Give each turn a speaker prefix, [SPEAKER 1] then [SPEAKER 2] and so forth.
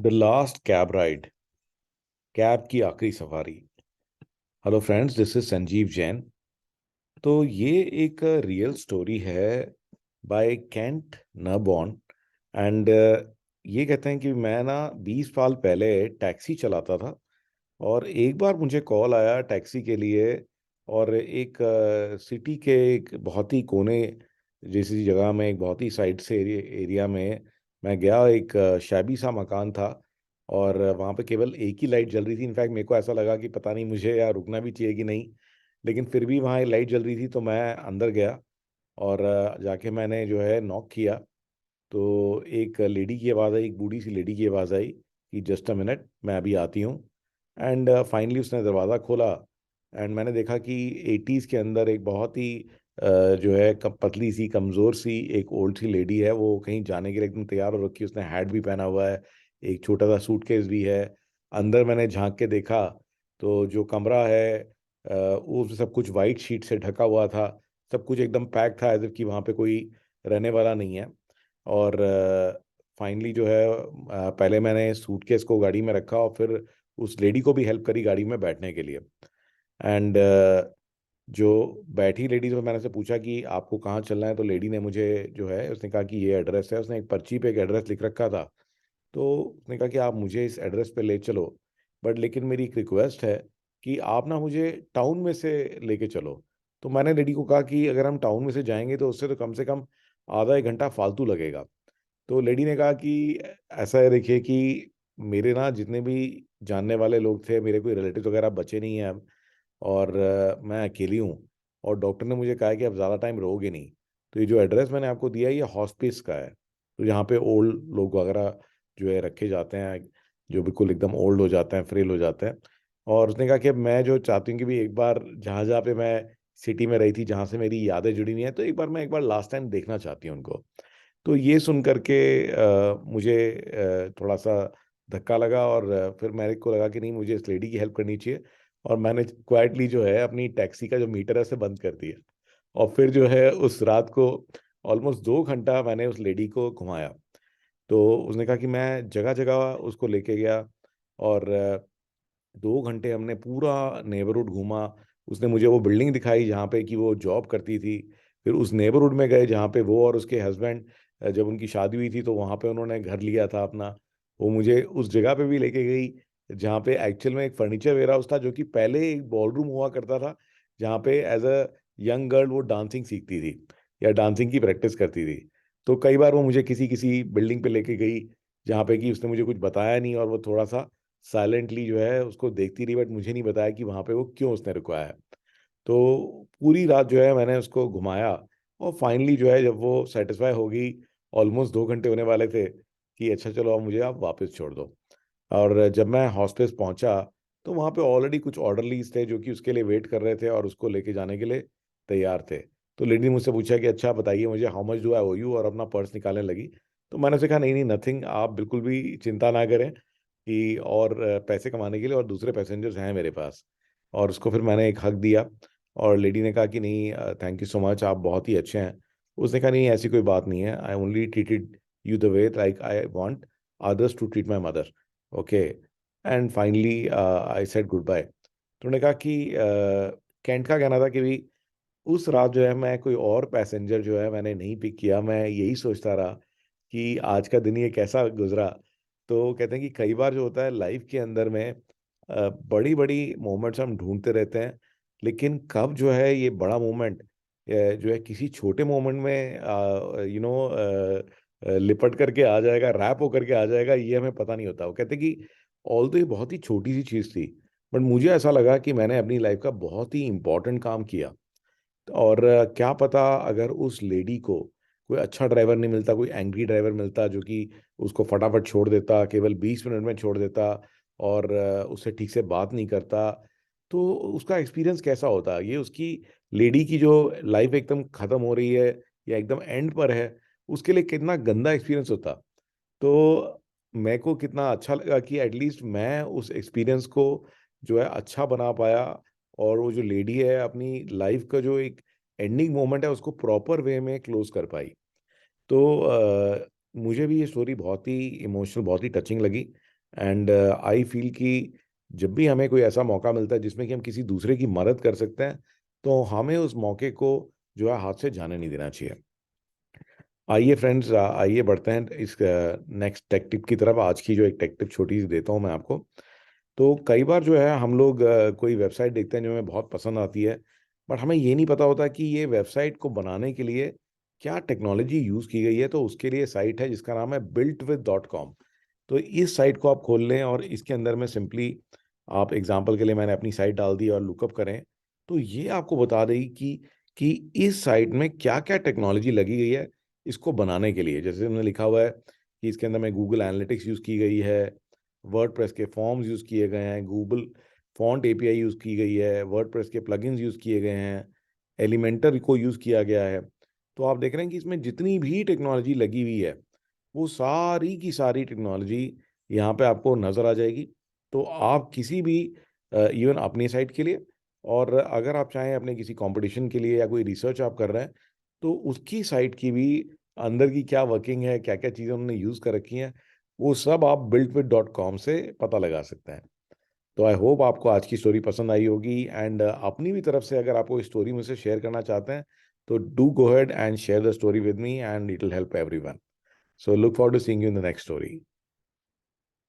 [SPEAKER 1] The last cab ride, cab की आखिरी सवारी। Hello friends, this is Sanjeev Jain. तो ये एक रियल स्टोरी है बाय केंट नबॉन। एंड ये कहते हैं कि मैं ना 20 साल पहले टैक्सी चलाता था। और एक बार मुझे कॉल आया टैक्सी के लिए। और एक सिटी के एक बहुत ही कोने जैसी जगह में, एक बहुत ही साइड से एरिया में मैं गया। एक शैबी सा मकान था। और वहाँ पे केवल एक ही लाइट जल रही थी। इनफैक्ट मेरे को ऐसा लगा कि पता नहीं मुझे यहाँ रुकना भी चाहिए कि नहीं। लेकिन फिर भी वहाँ लाइट जल रही थी तो मैं अंदर गया। और जाके मैंने जो है नॉक किया। तो एक लेडी की आवाज़ आई, एक बूढ़ी सी लेडी की आवाज़ आई कि जस्ट अ मिनट, मैं अभी आती हूँ। एंड फाइनली उसने दरवाज़ा खोला। एंड मैंने देखा कि 80s के अंदर एक बहुत ही जो है पतली सी कमज़ोर सी एक ओल्ड सी लेडी है। वो कहीं जाने के लिए एकदम तैयार हो रखी है। उसने हैट भी पहना हुआ है, एक छोटा सा सूटकेस भी है। अंदर मैंने झांक के देखा तो जो कमरा है वो सब कुछ वाइट शीट से ढका हुआ था। सब कुछ एकदम पैक था, एज इफ कि वहाँ पे कोई रहने वाला नहीं है। और फाइनली जो है पहले मैंने सूटकेस को गाड़ी में रखा और फिर उस लेडी को भी हेल्प करी गाड़ी में बैठने के लिए। एंड जो बैठी लेडी से मैंने से पूछा कि आपको कहाँ चलना है। तो लेडी ने मुझे जो है उसने कहा कि ये एड्रेस है। उसने एक पर्ची पे एक एड्रेस लिख रखा था। तो उसने कहा कि आप मुझे इस एड्रेस पे ले चलो, बट लेकिन मेरी एक रिक्वेस्ट है कि आप ना मुझे टाउन में से लेके चलो। तो मैंने लेडी को कहा कि अगर हम टाउन में से जाएंगे तो उससे तो कम से कम आधा एक घंटा फालतू लगेगा। तो लेडी ने कहा कि ऐसा है, देखिए कि मेरे ना जितने भी जानने वाले लोग थे, मेरे कोई रिलेटिव वगैरह बचे नहीं हैं अब। और मैं अकेली हूँ। और डॉक्टर ने मुझे कहा है कि आप ज़्यादा टाइम रहोगे नहीं। तो ये जो एड्रेस मैंने आपको दिया है ये हॉस्पिस का है। तो यहाँ पे ओल्ड लोग वगैरह जो है रखे जाते हैं, जो बिल्कुल एकदम ओल्ड हो जाते हैं, फ्रेल हो जाते हैं। और उसने कहा कि अब मैं जो चाहती हूँ कि भी एक बार जहाँ जहाँ पे मैं सिटी में रही थी, जहाँ से मेरी यादें जुड़ी हुई हैं, तो एक बार लास्ट टाइम देखना चाहती हूँ उनको। तो ये सुन करके मुझे थोड़ा सा धक्का लगा। और फिर मेरे को लगा कि नहीं, मुझे इस लेडी की हेल्प करनी चाहिए। और मैंने क्वाइटली जो है अपनी टैक्सी का जो मीटर है उसे बंद कर दिया। और फिर जो है उस रात को ऑलमोस्ट 2 घंटा मैंने उस लेडी को घुमाया। तो उसने कहा कि मैं जगह जगह उसको लेके गया। और 2 घंटे हमने पूरा नेबरहुड घूमा। उसने मुझे वो बिल्डिंग दिखाई जहाँ पे कि वो जॉब करती थी। फिर उस नेबरहुड में गए जहाँ पे वो और उसके हस्बैंड, जब उनकी शादी हुई थी तो वहाँ पे उन्होंने घर लिया था अपना। वो मुझे उस जगह पे भी लेके गई जहाँ पे एक्चुअल में एक फर्नीचर वेयर हाउस था, जो कि पहले एक बॉलरूम हुआ करता था, जहाँ पे एज अ यंग गर्ल वो डांसिंग सीखती थी या डांसिंग की प्रैक्टिस करती थी। तो कई बार वो मुझे किसी किसी बिल्डिंग पे लेके गई जहाँ पे कि उसने मुझे कुछ बताया नहीं, और वो थोड़ा सा साइलेंटली जो है उसको देखती रही, बट मुझे नहीं बताया कि वहां पे वो क्यों उसने रुकवाया है। तो पूरी रात जो है मैंने उसको घुमाया। और फाइनली जो है जब वो सेटिस्फाई हो गई, ऑलमोस्ट 2 घंटे होने वाले थे, कि अच्छा चलो अब मुझे आप वापस छोड़ दो। और जब मैं हॉस्पिस पहुंचा तो वहां पे ऑलरेडी कुछ ऑर्डरलीज थे जो कि उसके लिए वेट कर रहे थे और उसको लेके जाने के लिए तैयार थे। तो लेडी ने मुझसे पूछा कि अच्छा बताइए मुझे, how much do I owe you, और अपना पर्स निकालने लगी। तो मैंने उसे कहा नहीं नहीं, नथिंग, आप बिल्कुल भी चिंता ना करें कि और पैसे कमाने के लिए और दूसरे पैसेंजर्स हैं मेरे पास। और उसको फिर मैंने एक हक दिया। और लेडी ने कहा कि नहीं, थैंक यू सो मच, आप बहुत ही अच्छे हैं। उसने कहा नहीं, ऐसी कोई बात नहीं है, I only treated you the way like I want others to treat my mother. Okay. And finally I said goodbye. तो उन्होंने कहा कि कैंट का कहना था कि भी उस रात जो है मैं कोई और पैसेंजर जो है मैंने नहीं पिक किया। मैं यही सोचता रहा कि आज का दिन ये कैसा गुजरा। तो कहते हैं कि कई बार जो होता है लाइफ के अंदर में बड़ी बड़ी मोमेंट्स हम ढूंढते रहते हैं, लेकिन कब जो है ये बड़ा मोमेंट जो है किसी छोटे मोमेंट में लिपट करके आ जाएगा, रैप होकर के आ जाएगा, ये हमें पता नहीं होता। वो कहते हैं कि ऑल तो ये बहुत ही छोटी सी चीज़ थी, बट मुझे ऐसा लगा कि मैंने अपनी लाइफ का बहुत ही इंपॉर्टेंट काम किया। और क्या पता अगर उस लेडी को कोई अच्छा ड्राइवर नहीं मिलता, कोई एंग्री ड्राइवर मिलता जो कि उसको फटाफट छोड़ देता, केवल 20 मिनट में छोड़ देता, और उससे ठीक से बात नहीं करता, तो उसका एक्सपीरियंस कैसा होता। ये उसकी लेडी की जो लाइफ एकदम ख़त्म हो रही है या एकदम एंड पर है, उसके लिए कितना गंदा एक्सपीरियंस होता। तो मेरे को कितना अच्छा लगा कि एटलीस्ट मैं उस एक्सपीरियंस को जो है अच्छा बना पाया। और वो जो लेडी है अपनी लाइफ का जो एक एंडिंग मोमेंट है उसको प्रॉपर वे में क्लोज कर पाई। तो मुझे भी ये स्टोरी बहुत ही इमोशनल, बहुत ही टचिंग लगी। एंड आई फील कि जब भी हमें कोई ऐसा मौका मिलता है जिसमें कि हम किसी दूसरे की मदद कर सकते हैं, तो हमें उस मौके को जो है हाथ से जाने नहीं देना चाहिए। आइए फ्रेंड्स, आइए बढ़ते हैं इस नेक्स्ट टेक टिप की तरफ। आज की जो एक टेक टिप छोटी सी देता हूँ मैं आपको। तो कई बार जो है हम लोग कोई वेबसाइट देखते हैं जो हमें बहुत पसंद आती है, बट हमें ये नहीं पता होता कि ये वेबसाइट को बनाने के लिए क्या टेक्नोलॉजी यूज़ की गई है। तो उसके लिए साइट है जिसका नाम है builtwith.com। तो इस साइट को आप खोल लें और इसके अंदर में सिंपली, आप एग्जांपल के लिए मैंने अपनी साइट डाल दी और लुकअप करें, तो ये आपको बता देगी कि इस साइट में क्या क्या टेक्नोलॉजी लगी गई है इसको बनाने के लिए। जैसे हमने लिखा हुआ है कि इसके अंदर में गूगल एनालिटिक्स यूज़ की गई है, वर्डप्रेस के फॉर्म्स यूज़ किए गए हैं, गूगल फॉन्ट एपीआई यूज़ की गई है, वर्डप्रेस के प्लगइन्स यूज़ किए गए हैं, एलिमेंटर को यूज़ किया गया है। तो आप देख रहे हैं कि इसमें जितनी भी टेक्नोलॉजी लगी हुई है वो सारी की सारी टेक्नोलॉजी यहाँ पे आपको नज़र आ जाएगी। तो आप किसी भी, इवन अपनी साइट के लिए, और अगर आप चाहें अपने किसी कंपटीशन के लिए या कोई रिसर्च आप कर रहे हैं, तो उसकी साइट की भी अंदर की क्या वर्किंग है, क्या क्या चीज़ें उन्होंने यूज़ कर रखी हैं, वो सब आप builtwith.com से पता लगा सकते हैं। तो आई होप आपको आज की स्टोरी पसंद आई होगी, एंड अपनी भी तरफ से अगर आपको स्टोरी मुझसे शेयर करना चाहते हैं, तो do go ahead and share the story with me and it will help everyone. So look forward to seeing you in the next story.